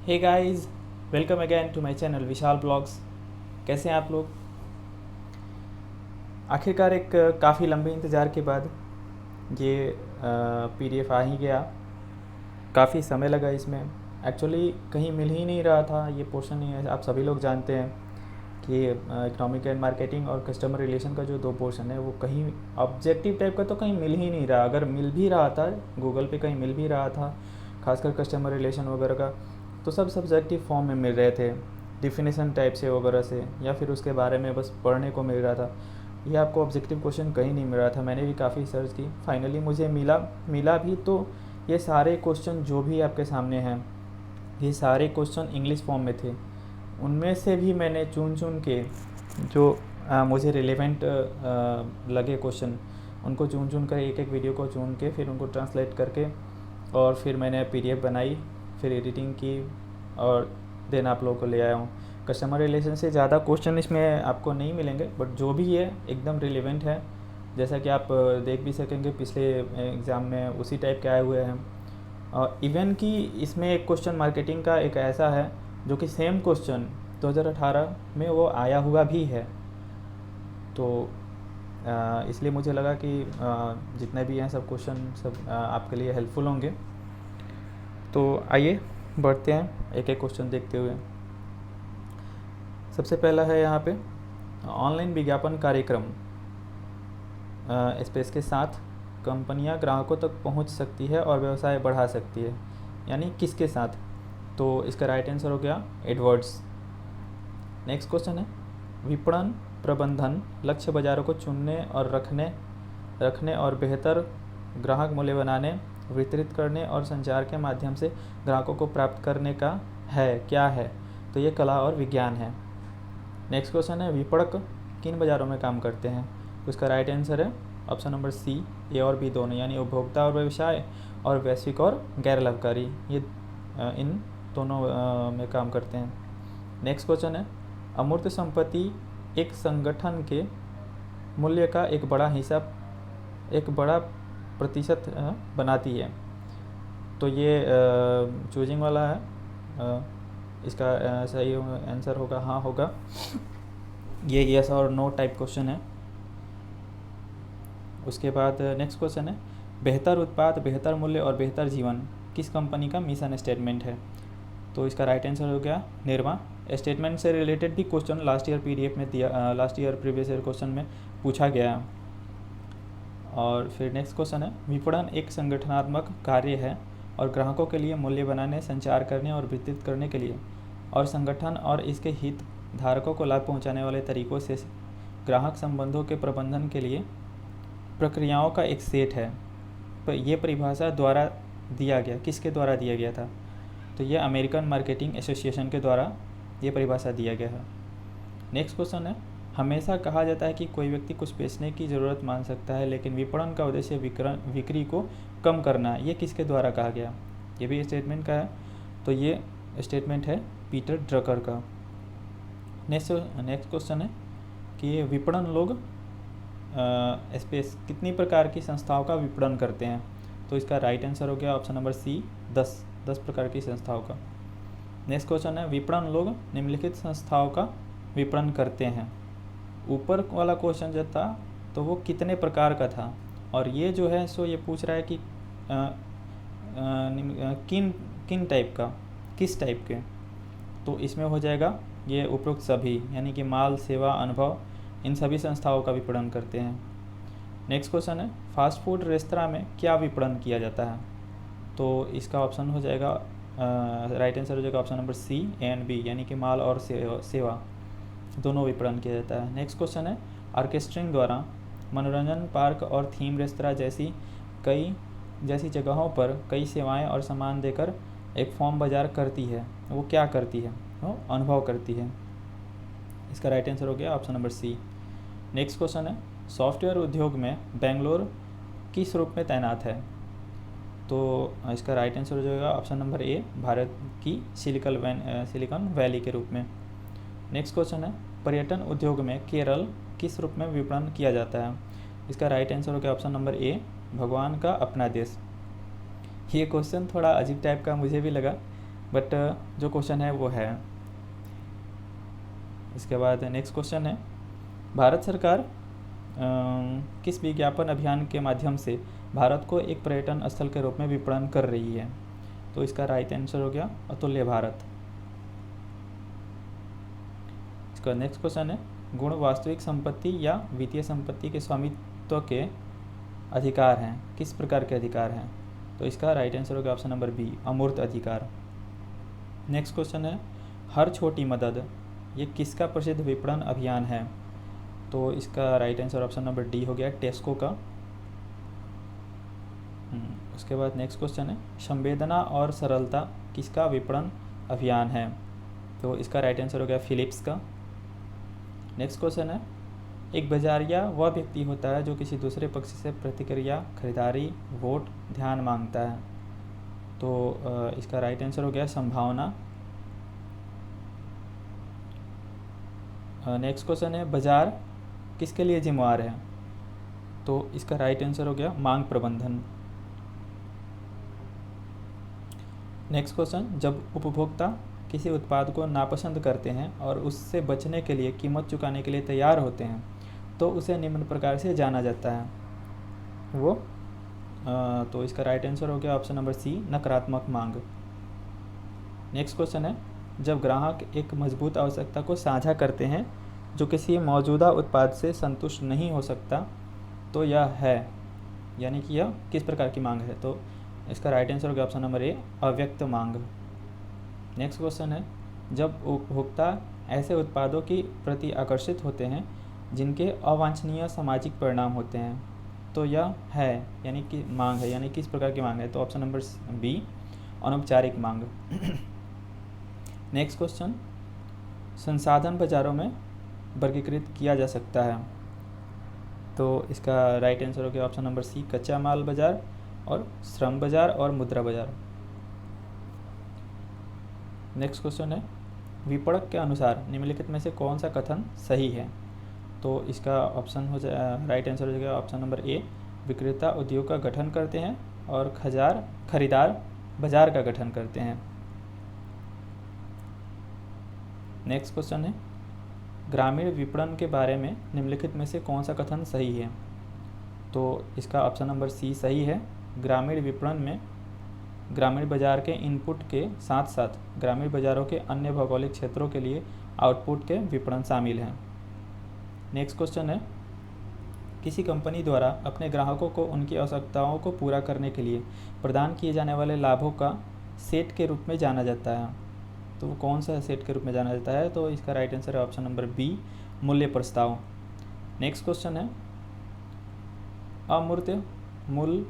Hey guys, welcome again to my channel Vishal blogs. कैसे हैं आप लोग? आखिरकार एक काफ़ी लंबे इंतज़ार के बाद ये पीडीएफ आ ही गया। काफ़ी समय लगा इसमें। एक्चुअली कहीं मिल ही नहीं रहा था ये पोर्शन। नहीं है, आप सभी लोग जानते हैं कि इकोनॉमिक एंड मार्केटिंग और कस्टमर रिलेशन का जो दो पोर्शन है वो कहीं ऑब्जेक्टिव टाइप का तो कहीं मिल ही नहीं रहा। अगर मिल भी रहा था, गूगल पे कहीं मिल भी रहा था, खासकर कस्टमर रिलेशन वगैरह का, तो सब सब्जेक्टिव फॉर्म में मिल रहे थे, डिफिनेशन टाइप से वगैरह से, या फिर उसके बारे में बस पढ़ने को मिल रहा था। ये आपको ऑब्जेक्टिव क्वेश्चन कहीं नहीं मिल रहा था। मैंने भी काफ़ी सर्च की, फाइनली मुझे मिला। मिला भी तो ये सारे क्वेश्चन जो भी आपके सामने हैं, ये सारे क्वेश्चन इंग्लिश फॉर्म में थे। उनमें से भी मैंने चुन चुन के जो मुझे रिलेवेंट लगे क्वेश्चन, उनको चुन चुन कर एक एक वीडियो को चुन के फिर उनको ट्रांसलेट करके और फिर मैंने पीडीएफ बनाई, फिर एडिटिंग की और देन आप लोगों को ले आया हूँ। कस्टमर रिलेशन से ज़्यादा क्वेश्चन इसमें आपको नहीं मिलेंगे, बट जो भी है एकदम रिलेवेंट है। जैसा कि आप देख भी सकेंगे, पिछले एग्ज़ाम में उसी टाइप के आए हुए हैं। और इवन कि इसमें एक क्वेश्चन मार्केटिंग का एक ऐसा है जो कि सेम क्वेश्चन 2018 में वो आया हुआ भी है। तो इसलिए मुझे लगा कि जितने भी हैं सब क्वेश्चन सब आपके लिए हेल्पफुल होंगे। तो आइए बढ़ते हैं एक एक क्वेश्चन देखते हुए। सबसे पहला है यहाँ पे, ऑनलाइन विज्ञापन कार्यक्रम स्पेस के साथ कंपनियां ग्राहकों तक पहुंच सकती है और व्यवसाय बढ़ा सकती है, यानी किसके साथ? तो इसका राइट आंसर हो गया एडवर्ड्स। नेक्स्ट क्वेश्चन है, विपणन प्रबंधन लक्ष्य बाजारों को चुनने और रखने और बेहतर ग्राहक मूल्य बनाने, वितरित करने और संचार के माध्यम से ग्राहकों को प्राप्त करने का है। क्या है? तो ये कला और विज्ञान है। नेक्स्ट क्वेश्चन है, विपणक किन बाज़ारों में काम करते हैं? तो इसका राइट आंसर है ऑप्शन नंबर सी, ए और बी दोनों, यानी उपभोक्ता और व्यवसाय और वैश्विक और गैर लाभकारी, ये इन दोनों में काम करते हैं। नेक्स्ट क्वेश्चन है, अमूर्त संपत्ति एक संगठन के मूल्य का एक बड़ा प्रतिशत बनाती है। तो ये चूजिंग वाला है। इसका सही आंसर होगा हाँ होगा। ये यस और नो टाइप क्वेश्चन है। उसके बाद नेक्स्ट क्वेश्चन है, बेहतर उत्पाद, बेहतर मूल्य और बेहतर जीवन किस कंपनी का मिशन स्टेटमेंट है? तो इसका राइट आंसर हो गया निरमा। स्टेटमेंट से रिलेटेड भी क्वेश्चन लास्ट ईयर पीडीएफ में दिया, last year previous year question में पूछा गया। और फिर नेक्स्ट क्वेश्चन है, विपणन एक संगठनात्मक कार्य है और ग्राहकों के लिए मूल्य बनाने, संचार करने और वितरित करने के लिए और संगठन और इसके हित धारकों को लाभ पहुंचाने वाले तरीकों से ग्राहक संबंधों के प्रबंधन के लिए प्रक्रियाओं का एक सेट है। पर यह परिभाषा द्वारा दिया गया, किसके द्वारा दिया गया था? तो ये अमेरिकन मार्केटिंग एसोसिएशन के द्वारा ये परिभाषा दिया गया है। नेक्स्ट क्वेश्चन है, हमेशा कहा जाता है कि कोई व्यक्ति कुछ बेचने की ज़रूरत मान सकता है, लेकिन विपणन का उद्देश्य बिक्री को कम करना है। ये किसके द्वारा कहा गया? ये भी स्टेटमेंट का है। तो ये स्टेटमेंट है पीटर ड्रकर का। नेक्स्ट क्वेश्चन है कि विपणन लोग स्पेस कितनी प्रकार की संस्थाओं का विपणन करते हैं? तो इसका राइट आंसर हो गया ऑप्शन नंबर सी, 10 प्रकार की संस्थाओं का। नेक्स्ट क्वेश्चन है, विपणन लोग निम्नलिखित संस्थाओं का विपणन करते हैं। ऊपर वाला क्वेश्चन जो था तो वो कितने प्रकार का था, और ये जो है सो ये पूछ रहा है कि किन टाइप का, किस टाइप के। तो इसमें हो जाएगा ये उपरोक्त सभी, यानी कि माल, सेवा, अनुभव, इन सभी संस्थाओं का विपणन करते हैं। नेक्स्ट क्वेश्चन है, फास्ट फूड रेस्तरां में क्या विपणन किया जाता है? तो इसका ऑप्शन हो जाएगा राइट आंसर हो जाएगा option number C and B, यानी कि माल और सेवा दोनों विपणन किया जाता है। नेक्स्ट क्वेश्चन है, ऑर्केस्ट्रिंग द्वारा मनोरंजन पार्क और थीम रेस्तरां जैसी जगहों पर कई सेवाएं और सामान देकर एक फॉर्म बाजार करती है, वो क्या करती है? वो अनुभव करती है। इसका राइट आंसर हो गया option number C. Next question है, सॉफ्टवेयर उद्योग में बेंगलोर किस रूप में तैनात है? तो इसका राइट आंसर हो जाएगा ऑप्शन नंबर ए, भारत की सिलिकॉन वैली के रूप में। नेक्स्ट क्वेश्चन है, पर्यटन उद्योग में केरल किस रूप में विपणन किया जाता है? इसका राइट आंसर हो गया ऑप्शन नंबर ए, भगवान का अपना देश। ये क्वेश्चन थोड़ा अजीब टाइप का मुझे भी लगा, बट जो क्वेश्चन है वो है। इसके बाद नेक्स्ट क्वेश्चन है, भारत सरकार किस विज्ञापन अभियान के माध्यम से भारत को एक पर्यटन स्थल के रूप में विपणन कर रही है? तो इसका राइट आंसर हो गया अतुल्य भारत। इसका नेक्स्ट क्वेश्चन है, गुण वास्तविक संपत्ति या वित्तीय संपत्ति के स्वामित्व के अधिकार हैं, किस प्रकार के अधिकार हैं? तो इसका राइट आंसर होगा ऑप्शन नंबर बी, अमूर्त अधिकार। नेक्स्ट क्वेश्चन है, हर छोटी मदद ये किसका प्रसिद्ध विपणन अभियान है? तो इसका right answer option number D हो गया, टेस्को का। उसके बाद नेक्स्ट क्वेश्चन है, संवेदना और सरलता किसका विपणन अभियान है? तो इसका राइट आंसर हो गया फिलिप्स का। नेक्स्ट क्वेश्चन है, एक बाजारिया वह व्यक्ति होता है जो किसी दूसरे पक्ष से प्रतिक्रिया, खरीदारी, वोट, ध्यान मांगता है। तो इसका राइट आंसर हो गया संभावना। नेक्स्ट क्वेश्चन है, बाजार किसके लिए जिम्मेवार है? तो इसका राइट आंसर हो गया मांग प्रबंधन। नेक्स्ट क्वेश्चन, जब उपभोक्ता किसी उत्पाद को नापसंद करते हैं और उससे बचने के लिए कीमत चुकाने के लिए तैयार होते हैं तो उसे निम्न प्रकार से जाना जाता है, वो तो इसका राइट आंसर हो गया ऑप्शन नंबर सी, नकारात्मक मांग। नेक्स्ट क्वेश्चन है, जब ग्राहक एक मजबूत आवश्यकता को साझा करते हैं जो किसी मौजूदा उत्पाद से संतुष्ट नहीं हो सकता तो यह है, यानी कि यह किस प्रकार की मांग है? तो इसका राइट आंसर होगा ऑप्शन नंबर ए, अव्यक्त मांग। नेक्स्ट क्वेश्चन है, जब उपभोक्ता ऐसे उत्पादों के प्रति आकर्षित होते हैं जिनके अवांछनीय सामाजिक परिणाम होते हैं तो यह है, यानी कि मांग है, यानी किस प्रकार की मांग है? तो ऑप्शन नंबर बी, अनौपचारिक मांग। नेक्स्ट क्वेश्चन, संसाधन बाजारों में वर्गीकृत किया जा सकता है। तो इसका राइट आंसर हो गया ऑप्शन नंबर सी, कच्चा माल बाजार और श्रम बाजार और मुद्रा बाजार। नेक्स्ट क्वेश्चन है, विपणक के अनुसार निम्नलिखित में से कौन सा कथन सही है? तो इसका ऑप्शन हो जाए, राइट आंसर हो जाएगा ऑप्शन नंबर ए, विक्रेता उद्योग का गठन करते हैं और खरीदार बाजार का गठन करते हैं। नेक्स्ट क्वेश्चन है, ग्रामीण विपणन के बारे में निम्नलिखित में से कौन सा कथन सही है? तो इसका ऑप्शन नंबर सी सही है, ग्रामीण विपणन में ग्रामीण बाजार के इनपुट के साथ साथ ग्रामीण बाजारों के अन्य भौगोलिक क्षेत्रों के लिए आउटपुट के विपणन शामिल हैं। नेक्स्ट क्वेश्चन है, किसी कंपनी द्वारा अपने ग्राहकों को उनकी आवश्यकताओं को पूरा करने के लिए प्रदान किए जाने वाले लाभों का सेट के रूप में जाना जाता है, तो वो कौन सा सेट के रूप में जाना जाता है? तो इसका राइट आंसर है ऑप्शन नंबर बी, मूल्य प्रस्ताव। नेक्स्ट क्वेश्चन है, अमूर्त मूल्य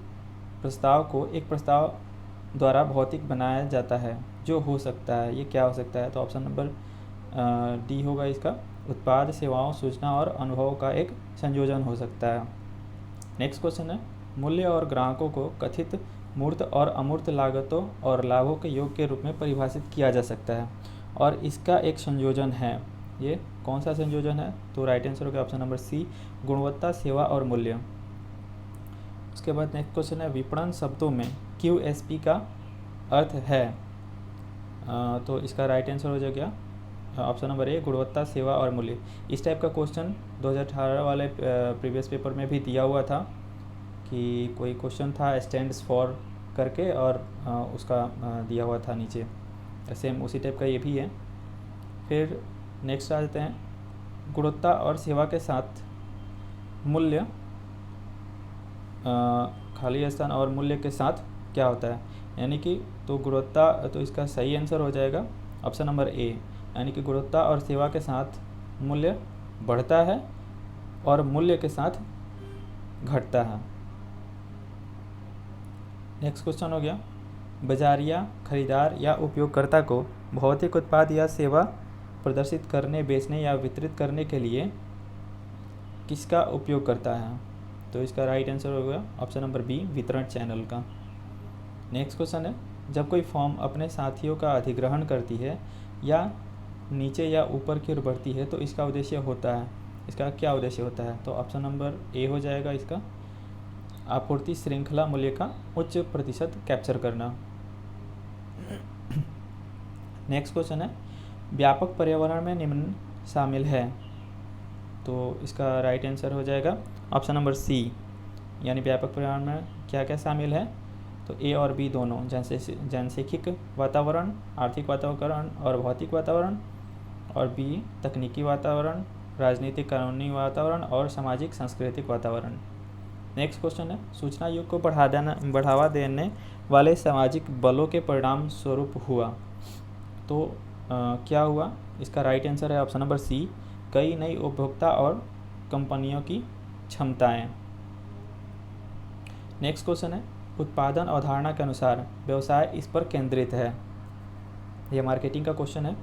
प्रस्ताव को एक प्रस्ताव द्वारा भौतिक बनाया जाता है जो हो सकता है, ये क्या हो सकता है? तो ऑप्शन नंबर डी होगा इसका, उत्पाद, सेवाओं, सूचना और अनुभवों का एक संयोजन हो सकता है। नेक्स्ट क्वेश्चन है, मूल्य और ग्राहकों को कथित मूर्त और अमूर्त लागतों और लाभों के योग के रूप में परिभाषित किया जा सकता है और इसका एक संयोजन है, ये कौन सा संयोजन है? तो राइट आंसर होगा ऑप्शन नंबर सी, गुणवत्ता, सेवा और मूल्य। उसके बाद नेक्स्ट क्वेश्चन है, विपणन शब्दों में QSP का अर्थ है? तो इसका राइट आंसर हो जाएगा ऑप्शन नंबर ए, गुणवत्ता, सेवा और मूल्य। इस टाइप का क्वेश्चन 2018 वाले प्रीवियस पेपर में भी दिया हुआ था कि कोई क्वेश्चन था स्टैंड्स फॉर करके और उसका दिया हुआ था नीचे, सेम उसी टाइप का ये भी है। फिर नेक्स्ट आ जाते हैं, गुणवत्ता और सेवा के साथ मूल्य, खाली स्थान और मूल्य के साथ क्या होता है? यानी कि तो गुणवत्ता, तो इसका सही आंसर हो जाएगा ऑप्शन नंबर ए, यानी कि गुणवत्ता और सेवा के साथ मूल्य बढ़ता है और मूल्य के साथ घटता है। नेक्स्ट क्वेश्चन हो गया, बाजारिया, खरीदार या उपयोगकर्ता को भौतिक उत्पाद या सेवा प्रदर्शित करने, बेचने या वितरित करने के लिए किसका उपयोग करता है? तो इसका राइट आंसर होगा ऑप्शन नंबर बी, वितरण चैनल का। नेक्स्ट क्वेश्चन है, जब कोई फर्म अपने साथियों का अधिग्रहण करती है या नीचे या ऊपर की ओर बढ़ती है तो इसका उद्देश्य होता है, इसका क्या उद्देश्य होता है? तो ऑप्शन नंबर ए हो जाएगा इसका, आपूर्ति श्रृंखला मूल्य का उच्च प्रतिशत कैप्चर करना। नेक्स्ट क्वेश्चन है, व्यापक पर्यावरण में निम्न शामिल है। तो इसका राइट आंसर हो जाएगा ऑप्शन नंबर सी, यानी व्यापक पर्यावरण में क्या क्या शामिल है। तो ए और बी दोनों, जनसांख्यिक वातावरण, आर्थिक वातावरण और भौतिक वातावरण, और बी तकनीकी वातावरण, राजनीतिक कानूनी वातावरण और सामाजिक सांस्कृतिक वातावरण। नेक्स्ट क्वेश्चन है, सूचना युग को बढ़ावा देने वाले सामाजिक बलों के परिणाम स्वरूप हुआ। तो क्या हुआ? इसका राइट आंसर है ऑप्शन नंबर सी, कई नई उपभोक्ता और कंपनियों की क्षमताएं। नेक्स्ट क्वेश्चन है, उत्पादन अवधारणा के अनुसार व्यवसाय इस पर केंद्रित है। यह मार्केटिंग का क्वेश्चन है,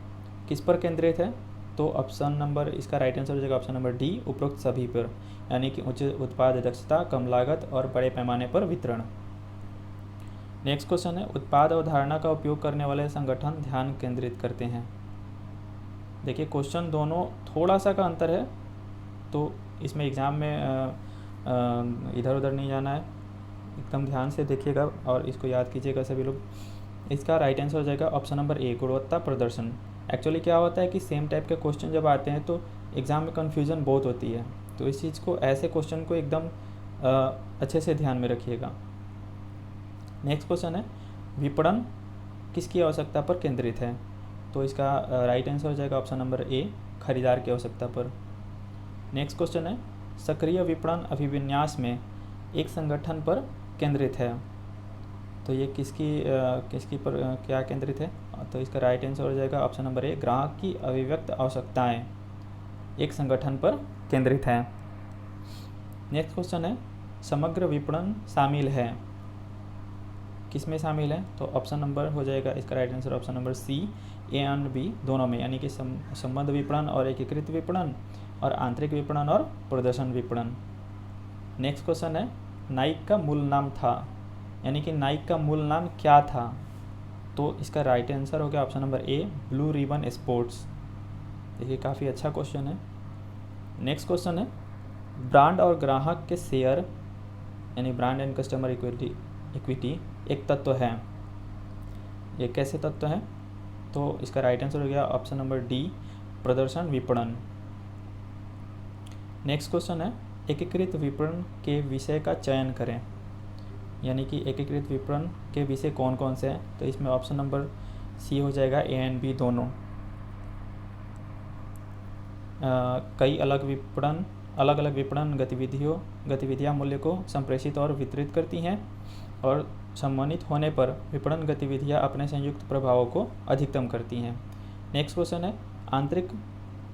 किस पर केंद्रित है? तो ऑप्शन नंबर, इसका राइट आंसर हो जाएगा ऑप्शन नंबर डी, उपरोक्त सभी पर, यानी कि उच्च उत्पाद दक्षता, कम लागत और बड़े पैमाने पर वितरण। नेक्स्ट क्वेश्चन है, उत्पाद अवधारणा का उपयोग करने वाले संगठन ध्यान केंद्रित करते हैं। देखिए क्वेश्चन दोनों थोड़ा सा का अंतर है, तो इसमें एग्ज़ाम में इधर उधर नहीं जाना है, एकदम ध्यान से देखिएगा और इसको याद कीजिएगा सभी लोग। इसका राइट आंसर हो जाएगा ऑप्शन नंबर ए, गुणवत्ता प्रदर्शन। एक्चुअली क्या होता है कि सेम टाइप के क्वेश्चन जब आते हैं तो एग्ज़ाम में कन्फ्यूज़न बहुत होती है, तो इस चीज़ को, ऐसे क्वेश्चन को एकदम अच्छे से ध्यान में रखिएगा। नेक्स्ट क्वेश्चन है, विपणन किसकी आवश्यकता पर केंद्रित है? तो इसका राइट आंसर हो जाएगा ऑप्शन नंबर ए, खरीदार की आवश्यकता पर। नेक्स्ट क्वेश्चन है, सक्रिय विपणन अभिविन्यास में एक संगठन पर केंद्रित है। तो ये किसकी पर क्या केंद्रित है? तो इसका राइट आंसर हो जाएगा ऑप्शन नंबर ए, ग्राहक की अभिव्यक्त आवश्यकताएं एक संगठन पर केंद्रित है। नेक्स्ट क्वेश्चन है, समग्र विपणन शामिल है, किस में शामिल है? तो ऑप्शन नंबर हो जाएगा, इसका right answer option number C, A and B दोनों में, यानी कि संबंध विपणन और एकीकृत विपणन, और आंतरिक विपणन और प्रदर्शन विपणन। नेक्स्ट क्वेश्चन है, नाइक का मूल नाम था, यानी कि नाइक का मूल नाम क्या था? तो इसका राइट आंसर हो गया option number A, blue ribbon sports. देखिए काफ़ी अच्छा क्वेश्चन है। नेक्स्ट क्वेश्चन है, ब्रांड और ग्राहक के शेयर, यानी ब्रांड एंड कस्टमर इक्विटी एक तत्व है, ये कैसे तत्व है? तो इसका राइट आंसर हो गया ऑप्शन नंबर डी, प्रदर्शन विपणन। नेक्स्ट क्वेश्चन है, एकीकृत विपणन के विषय का चयन करें, यानी कि एकीकृत विपणन के विषय कौन कौन से हैं? तो इसमें ऑप्शन नंबर सी हो जाएगा, ए एंड बी दोनों। कई अलग अलग विपणन गतिविधियां मूल्य को संप्रेषित और वितरित करती हैं, और सम्मानित होने पर विपणन गतिविधियां अपने संयुक्त प्रभावों को अधिकतम करती हैं। नेक्स्ट क्वेश्चन है, आंतरिक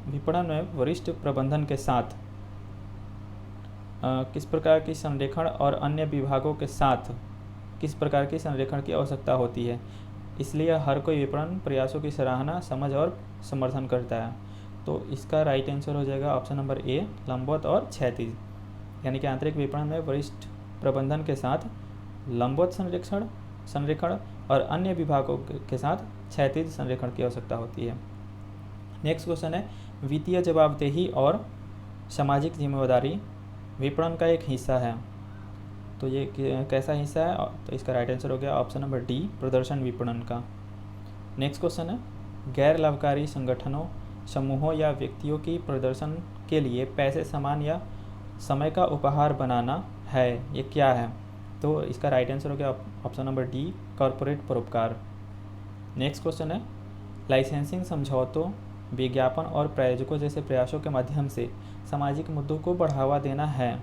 विपणन में वरिष्ठ प्रबंधन के साथ किस प्रकार की संरेखण और अन्य विभागों के साथ किस प्रकार की संरेखण की आवश्यकता होती है, इसलिए हर कोई विपणन प्रयासों की सराहना, समझ और समर्थन करता है। तो इसका राइट आंसर हो जाएगा ऑप्शन नंबर ए, लंबवत और क्षैतिज, यानी कि आंतरिक विपणन में वरिष्ठ प्रबंधन के साथ लंबवत संरेखण और अन्य विभागों के साथ क्षैतिज संरेखण की आवश्यकता होती है। नेक्स्ट क्वेश्चन है, वित्तीय जवाबदेही और सामाजिक जिम्मेदारी विपणन का एक हिस्सा है। तो ये कैसा हिस्सा है? तो इसका राइट आंसर हो गया ऑप्शन नंबर डी, प्रदर्शन विपणन का। नेक्स्ट क्वेश्चन है, गैर लाभकारी संगठनों, समूहों या व्यक्तियों की प्रदर्शन के लिए पैसे, सामान या समय का उपहार बनाना है, ये क्या है? तो इसका राइट आंसर हो गया ऑप्शन नंबर डी, कॉरपोरेट परोपकार। नेक्स्ट क्वेश्चन है, लाइसेंसिंग समझौतों, विज्ञापन और प्रायोजकों जैसे प्रयासों के माध्यम से सामाजिक मुद्दों को बढ़ावा देना है,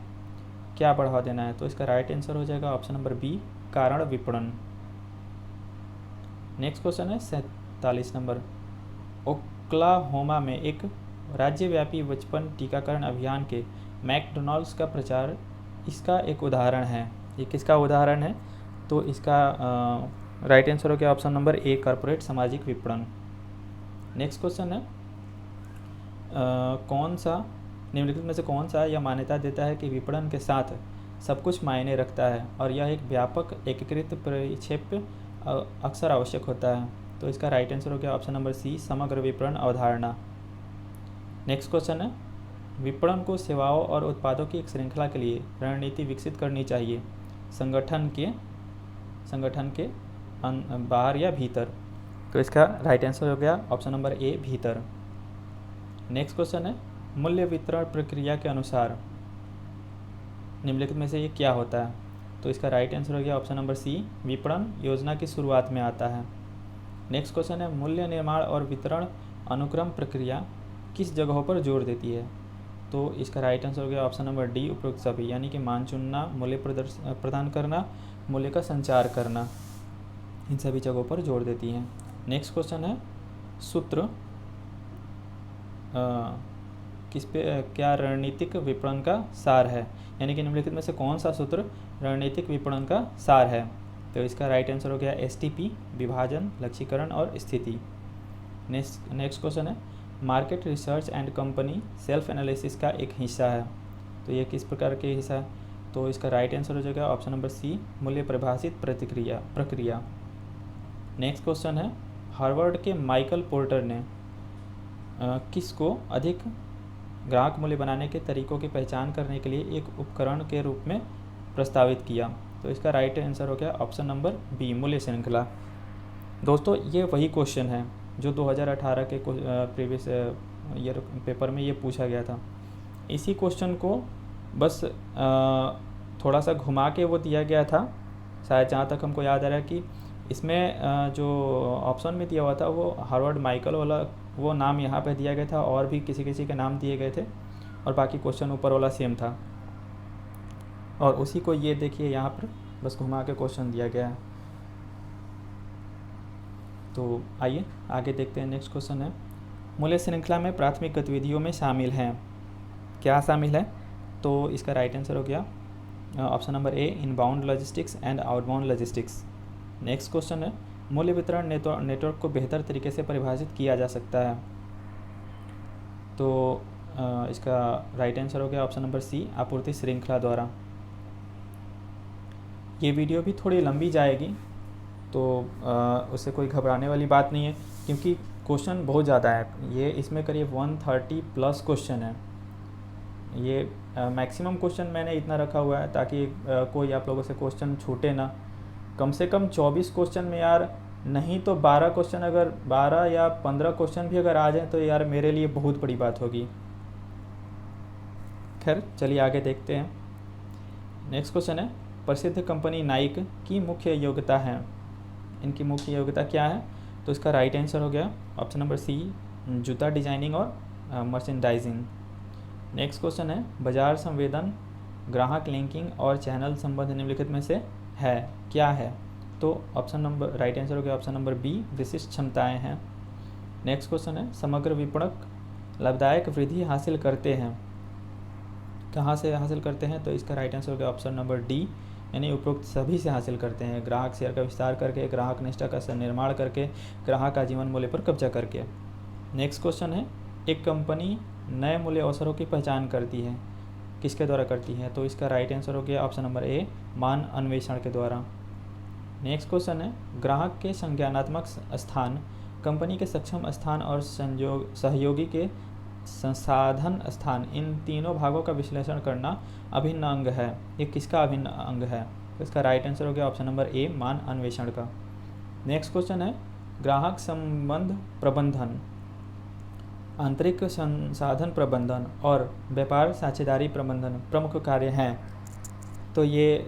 क्या बढ़ावा देना है? तो इसका राइट आंसर हो जाएगा ऑप्शन नंबर बी, कारण विपणन। नेक्स्ट क्वेश्चन है 47 नंबर, ओक्लाहोमा में एक राज्यव्यापी बचपन टीकाकरण अभियान के मैकडॉनल्ड्स का प्रचार इसका एक उदाहरण है, ये किसका उदाहरण है? तो इसका राइट आंसर हो गया ऑप्शन नंबर ए, कॉर्पोरेट सामाजिक विपणन। नेक्स्ट क्वेश्चन है, कौन सा निम्नलिखित में से कौन सा यह मान्यता देता है कि विपणन के साथ सब कुछ मायने रखता है और यह एक व्यापक एकीकृत परिक्षेप अक्सर आवश्यक होता है? तो इसका राइट आंसर हो गया ऑप्शन नंबर सी, समग्र विपणन अवधारणा। नेक्स्ट क्वेश्चन है, विपणन को सेवाओं और उत्पादों की एक श्रृंखला के लिए रणनीति विकसित करनी चाहिए, संगठन के बाहर या भीतर? तो इसका राइट आंसर हो गया ऑप्शन नंबर ए भीतर। नेक्स्ट क्वेश्चन है मूल्य वितरण प्रक्रिया के अनुसार निम्नलिखित में से ये क्या होता है? तो इसका राइट आंसर हो गया ऑप्शन नंबर सी विपणन योजना की शुरुआत में आता है। नेक्स्ट क्वेश्चन है मूल्य निर्माण और वितरण अनुक्रम प्रक्रिया किस जगहों पर जोर देती है? तो इसका राइट आंसर हो गया ऑप्शन नंबर डी उपरोक्त सभी, यानी कि मान चुनना, मूल्य प्रदान करना, मूल्य का संचार करना, इन सभी जगहों पर जोर देती है। नेक्स्ट क्वेश्चन है सूत्र किस पे क्या रणनीतिक विपणन का सार है, यानी कि निम्नलिखित में से कौन सा सूत्र रणनीतिक विपणन का सार है? तो इसका राइट आंसर हो गया STP विभाजन, लक्ष्यीकरण और स्थिति। नेक्स्ट क्वेश्चन है market research and company self analysis का एक हिस्सा है, तो ये किस प्रकार के हिस्सा है? तो इसका राइट आंसर हो जाएगा ऑप्शन नंबर सी मूल्य परिभाषित प्रक्रिया। नेक्स्ट क्वेश्चन है हार्वर्ड के माइकल पोर्टर ने किसको अधिक ग्राहक मूल्य बनाने के तरीकों की पहचान करने के लिए एक उपकरण के रूप में प्रस्तावित किया? तो इसका राइट आंसर हो गया ऑप्शन नंबर बी मूल्य श्रृंखला। दोस्तों ये वही क्वेश्चन है जो 2018 के प्रीवियस ईयर पेपर में ये पूछा गया था। इसी क्वेश्चन को बस थोड़ा सा घुमा के वो दिया गया था, शायद जहाँ तक हमको याद आ रहा है कि इसमें जो ऑप्शन में दिया हुआ था वो हार्वर्ड माइकल वाला वो नाम यहाँ पे दिया गया था, और भी किसी किसी के नाम दिए गए थे, और बाकी क्वेश्चन ऊपर वाला सेम था, और उसी को ये देखिए यहाँ पर बस घुमा के क्वेश्चन दिया गया है। तो आइए आगे देखते हैं। नेक्स्ट क्वेश्चन है मूल्य श्रृंखला में प्राथमिक गतिविधियों में शामिल हैं, क्या शामिल है? तो इसका राइट आंसर हो गया option number A inbound logistics and outbound logistics. Next question है मूल्य वितरण नेटवर्क को बेहतर तरीके से परिभाषित किया जा सकता है, तो इसका राइट आंसर हो गया ऑप्शन नंबर सी आपूर्ति श्रृंखला द्वारा। ये वीडियो भी थोड़ी लंबी जाएगी, तो उससे कोई घबराने वाली बात नहीं है, क्योंकि क्वेश्चन बहुत ज़्यादा है। ये इसमें करीब 130 प्लस क्वेश्चन है। ये मैक्सिमम क्वेश्चन मैंने इतना रखा हुआ है ताकि कोई आप लोगों से क्वेश्चन छूटे ना। कम से कम 24 क्वेश्चन में यार, नहीं तो 12 क्वेश्चन, अगर 12 या 15 क्वेश्चन भी अगर आ जाए तो यार मेरे लिए बहुत बड़ी बात होगी। खैर चलिए आगे देखते हैं। नेक्स्ट क्वेश्चन है प्रसिद्ध कंपनी नाइक की मुख्य योग्यता है, इनकी मुख्य योग्यता क्या है? तो इसका राइट आंसर हो गया ऑप्शन नंबर सी जूता डिजाइनिंग और मर्चेंडाइजिंग। नेक्स्ट क्वेश्चन है बाजार संवेदन, ग्राहक लिंकिंग और चैनल संबंध निम्नलिखित में से है, क्या है? तो ऑप्शन नंबर राइट आंसर हो गया ऑप्शन नंबर बी विशिष्ट क्षमताएं हैं। नेक्स्ट क्वेश्चन है समग्र विपणक लाभदायक वृद्धि हासिल करते हैं, कहाँ से हासिल करते हैं? तो इसका राइट आंसर हो गया ऑप्शन नंबर डी, यानी उपरोक्त सभी से हासिल करते हैं। ग्राहक शेयर का विस्तार करके, ग्राहक निष्ठा का निर्माण करके, ग्राहक आजीवन मूल्य पर कब्जा करके। नेक्स्ट क्वेश्चन है एक कंपनी नए मूल्य अवसरों की पहचान करती है, किसके द्वारा करती है? तो इसका राइट आंसर हो गया ऑप्शन नंबर ए मान अन्वेषण के द्वारा। नेक्स्ट क्वेश्चन है ग्राहक के संज्ञानात्मक स्थान, कंपनी के सक्षम स्थान और सहयोगी के संसाधन स्थान, इन तीनों भागों का विश्लेषण करना अभिन्न अंग है। ये किसका अभिन्न अंग है? तो इसका राइट आंसर हो गया ऑप्शन नंबर ए मान अन्वेषण का। नेक्स्ट क्वेश्चन है ग्राहक संबंध प्रबंधन, आंतरिक संसाधन प्रबंधन और व्यापार साझेदारी प्रबंधन प्रमुख कार्य हैं, तो ये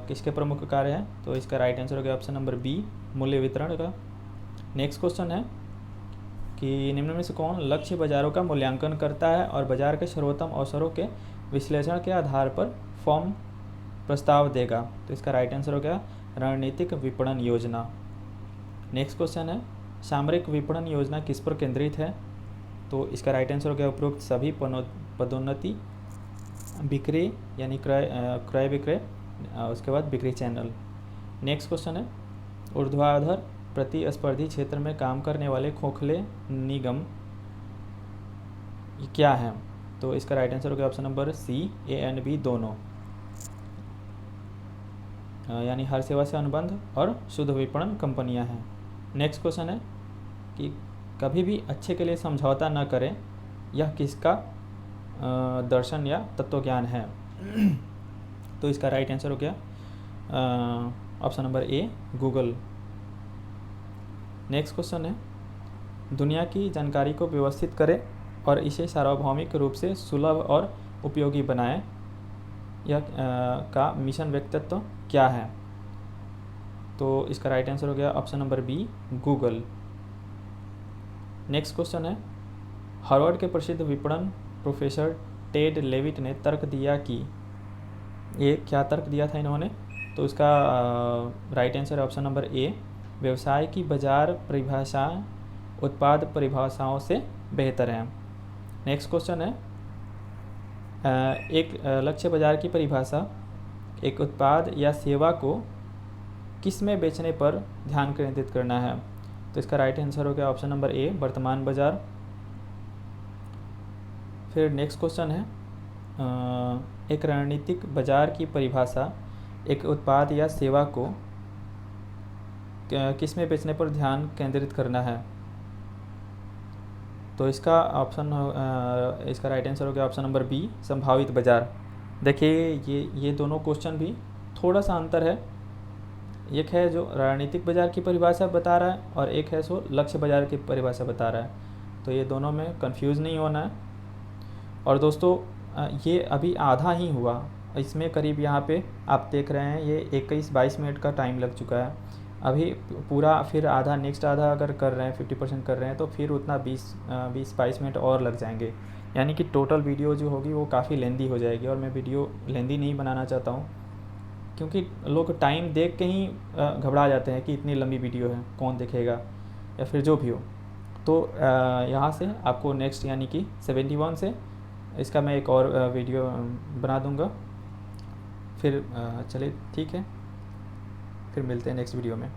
किसके प्रमुख कार्य हैं? तो इसका राइट आंसर हो गया ऑप्शन नंबर बी मूल्य वितरण का। नेक्स्ट क्वेश्चन है कि निम्न में से कौन लक्ष्य बाजारों का मूल्यांकन करता है और बाजार के सर्वोत्तम अवसरों के विश्लेषण के आधार पर फॉर्म प्रस्ताव देगा? तो इसका राइट आंसर हो गया रणनीतिक विपणन योजना। नेक्स्ट क्वेश्चन है सामरिक विपणन योजना किस पर केंद्रित है? तो इसका राइट आंसर हो गया उपरोक्त सभी पदोन्नति, बिक्री यानी क्रय विक्रय, उसके बाद बिक्री चैनल। नेक्स्ट क्वेश्चन है ऊर्ध्वाधर प्रतिस्पर्धी क्षेत्र में काम करने वाले खोखले निगम क्या हैं? तो इसका राइट आंसर हो गया option number C A and B दोनों, यानी हर सेवा से अनुबंध और शुद्ध विपणन कंपनियां हैं। नेक्स्ट क्वेश्चन है कि कभी भी अच्छे के लिए समझौता न करें, यह किसका दर्शन या तत्वज्ञान है? तो इसका राइट आंसर हो गया option number A Google. Next question है, दुनिया की जानकारी को व्यवस्थित करें और इसे सार्वभौमिक रूप से सुलभ और उपयोगी बनाएं, यह का मिशन व्यक्तित्व क्या है? तो इसका राइट आंसर हो गया option number B, Google. Next question है, हार्वर्ड के प्रसिद्ध विपणन प्रोफेसर टेड लेविट ने तर्क दिया कि, ये क्या तर्क दिया था इन्होंने? तो इसका राइट आंसर है ऑप्शन नंबर ए, व्यवसाय की बाजार परिभाषा उत्पाद परिभाषाओं से बेहतर है। नेक्स्ट क्वेश्चन है, एक लक्ष्य बाजार की परिभाषा एक उत्पाद या सेवा को किस में बेचने पर ध्यान केंद्रित करना है? तो इसका राइट आंसर हो गया ऑप्शन नंबर ए, वर्तमान बाजार। फिर नेक्स्ट क्वेश्चन है, एक रणनीतिक बाजार की परिभाषा एक उत्पाद या सेवा को किस में बेचने पर ध्यान केंद्रित करना है? तो इसका इसका राइट आंसर हो गया ऑप्शन नंबर बी, संभावित बाजार। देखिए ये दोनों क्वेश्चन भी थोड़ा सा अंतर है, एक है जो रणनीतिक बाजार की परिभाषा बता रहा है और एक है सो लक्ष्य बाजार की परिभाषा बता रहा है। तो ये दोनों में कंफ्यूज नहीं होना है। और दोस्तों ये अभी आधा ही हुआ, इसमें करीब यहाँ पे आप देख रहे हैं ये 21-22 मिनट का टाइम लग चुका है। अभी पूरा फिर आधा, नेक्स्ट आधा अगर कर रहे हैं 50% कर रहे हैं तो फिर उतना 20-22 मिनट और लग जाएंगे, यानी कि टोटल वीडियो जो होगी वो काफ़ी लेंदी हो जाएगी। और मैं वीडियो लेंदी नहीं बनाना चाहता हूँ, क्योंकि लोग टाइम देख के ही घबरा जाते हैं कि इतनी लंबी वीडियो है कौन देखेगा, या फिर जो भी हो। तो यहाँ से आपको नेक्स्ट यानी कि 71 से इसका मैं एक और वीडियो बना दूँगा। फिर चलिए ठीक है, फिर मिलते हैं नेक्स्ट वीडियो में।